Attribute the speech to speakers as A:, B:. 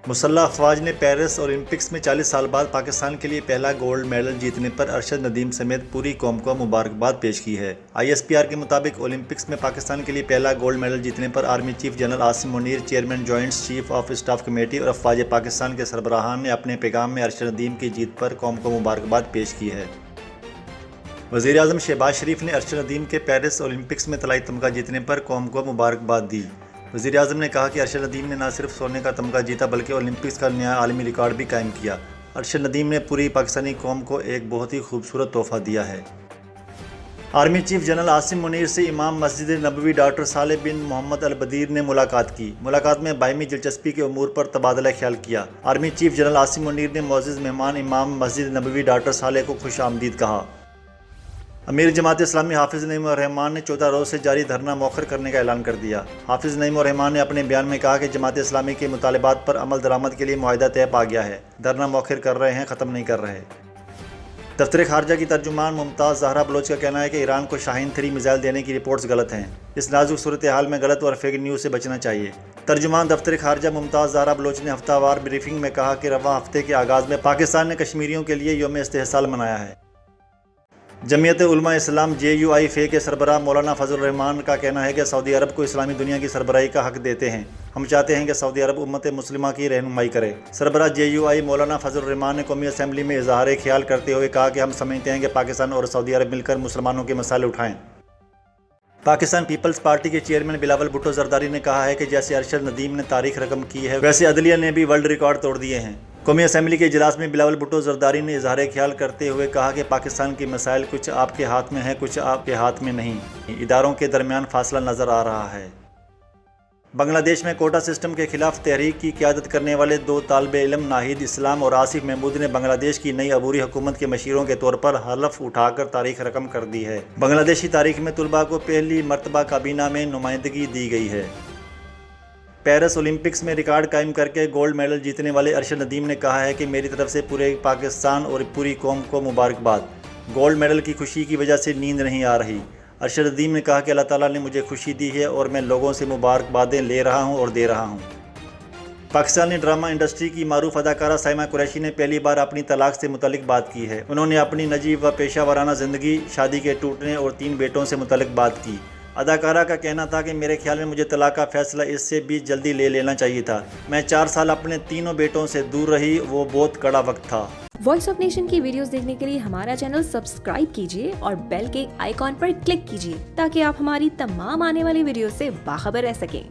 A: مسلح افواج نے پیرس اولمپکس میں 40 سال بعد پاکستان کے لیے پہلا گولڈ میڈل جیتنے پر ارشد ندیم سمیت پوری قوم کو مبارکباد پیش کی ہے۔ ISPR کے مطابق اولمپکس میں پاکستان کے لیے پہلا گولڈ میڈل جیتنے پر army chief general Asim Munir, chairman joint chief of staff committee اور افواج پاکستان کے سربراہان نے اپنے پیغام میں ارشد ندیم کی جیت پر قوم کو مبارکباد پیش کی ہے۔ وزیر اعظم شہباز شریف نے ارشد ندیم کے پیرس اولمپکس میں طلائی تمغہ جیتنے پر قوم کو مبارکباد دی۔ وزیر اعظم نے کہا کہ ارشد ندیم نے نہ صرف سونے کا تمغہ جیتا بلکہ اولمپکس کا نیا عالمی ریکارڈ بھی قائم کیا۔ ارشد ندیم نے پوری پاکستانی قوم کو ایک بہت ہی خوبصورت تحفہ دیا ہے۔ Army chief general Asim Munir سے امام مسجد نبوی ڈاکٹر صالح بن محمد البدیر نے ملاقات کی۔ ملاقات میں باہمی دلچسپی کے امور پر تبادلہ خیال کیا۔ Army chief general Asim Munir نے معزز مہمان امام مسجد نبوی ڈاکٹر صالح کو خوش آمدید کہا۔ امیر جماعت اسلامی حافظ نعیم الرحمان نے 14 روز سے جاری دھرنا مؤخر کرنے کا اعلان کر دیا۔ حافظ نعیم الرحمان نے اپنے بیان میں کہا کہ جماعت اسلامی کے مطالبات پر عمل درآمد کے لیے معاہدہ طے پا گیا ہے، دھرنا مؤخر کر رہے ہیں، ختم نہیں کر رہے۔ دفتر خارجہ کی ترجمان ممتاز زہرا بلوچ کا کہنا ہے کہ ایران کو شاہین 3 میزائل دینے کی رپورٹس غلط ہیں، اس نازک صورتحال میں غلط اور فیک نیوز سے بچنا چاہیے۔ ترجمان دفتر خارجہ ممتاز زہرا بلوچ نے ہفتہ وار بریفنگ میں کہا کہ رواں ہفتے کے آغاز میں پاکستان نے کشمیریوں کے لیے یوم استحصال منایا ہے۔ جمعیت علماء اسلام JUI کے سربراہ مولانا فضل الرحمان کا کہنا ہے کہ سعودی عرب کو اسلامی دنیا کی سربراہی کا حق دیتے ہیں، ہم چاہتے ہیں کہ سعودی عرب امت مسلمہ کی رہنمائی کرے۔ سربراہ JUI مولانا فضل الرحمان نے قومی اسمبلی میں اظہار خیال کرتے ہوئے کہا کہ ہم سمجھتے ہیں کہ پاکستان اور سعودی عرب مل کر مسلمانوں کے مسائل اٹھائیں۔ پاکستان پیپلز پارٹی کے چیئرمین بلاول بھٹو زرداری نے کہا ہے کہ جیسے ارشد ندیم نے تاریخ رقم کی ہے ویسے عدلیہ نے بھی ورلڈ ریکارڈ توڑ دیے ہیں۔ قومی اسمبلی کے اجلاس میں بلاول بھٹو زرداری نے اظہار خیال کرتے ہوئے کہا کہ پاکستان کے مسائل کچھ آپ کے ہاتھ میں ہیں، کچھ آپ کے ہاتھ میں نہیں، اداروں کے درمیان فاصلہ نظر آ رہا ہے۔ بنگلہ دیش میں کوٹا سسٹم کے خلاف تحریک کی قیادت کرنے والے 2 طالب علم ناہید اسلام اور آصف محمود نے بنگلہ دیش کی نئی عبوری حکومت کے مشیروں کے طور پر حلف اٹھا کر تاریخ رقم کر دی ہے۔ بنگلہ دیشی تاریخ میں طلباء کو پہلی مرتبہ کابینہ میں نمائندگی دی گئی ہے۔ پیرس اولمپکس میں ریکارڈ قائم کر کے گولڈ میڈل جیتنے والے ارشد ندیم نے کہا ہے کہ میری طرف سے پورے پاکستان اور پوری قوم کو مبارکباد، گولڈ میڈل کی خوشی کی وجہ سے نیند نہیں آ رہی۔ ارشد ندیم نے کہا کہ اللہ تعالیٰ نے مجھے خوشی دی ہے اور میں لوگوں سے مبارکبادیں لے رہا ہوں اور دے رہا ہوں۔ پاکستانی ڈرامہ انڈسٹری کی معروف اداکارہ سائمہ قریشی نے پہلی بار اپنی طلاق سے متعلق بات کی ہے۔ انہوں نے اپنی نجی و پیشہ ورانہ زندگی، شادی کے ٹوٹنے اور 3 بیٹوں سے متعلق بات کی۔ اداکارہ کا کہنا تھا کہ میرے خیال میں مجھے طلاق کا فیصلہ اس سے بھی جلدی لے لینا چاہیے تھا۔ میں 4 سال اپنے 3 بیٹوں سے دور رہی، وہ بہت کڑا وقت تھا۔
B: وائس آف نیشن کی ویڈیوز دیکھنے کے لیے ہمارا چینل سبسکرائب کیجیے اور بیل کے آئیکن پر کلک کیجیے تاکہ آپ ہماری تمام آنے والی ویڈیوز سے باخبر رہ سکیں۔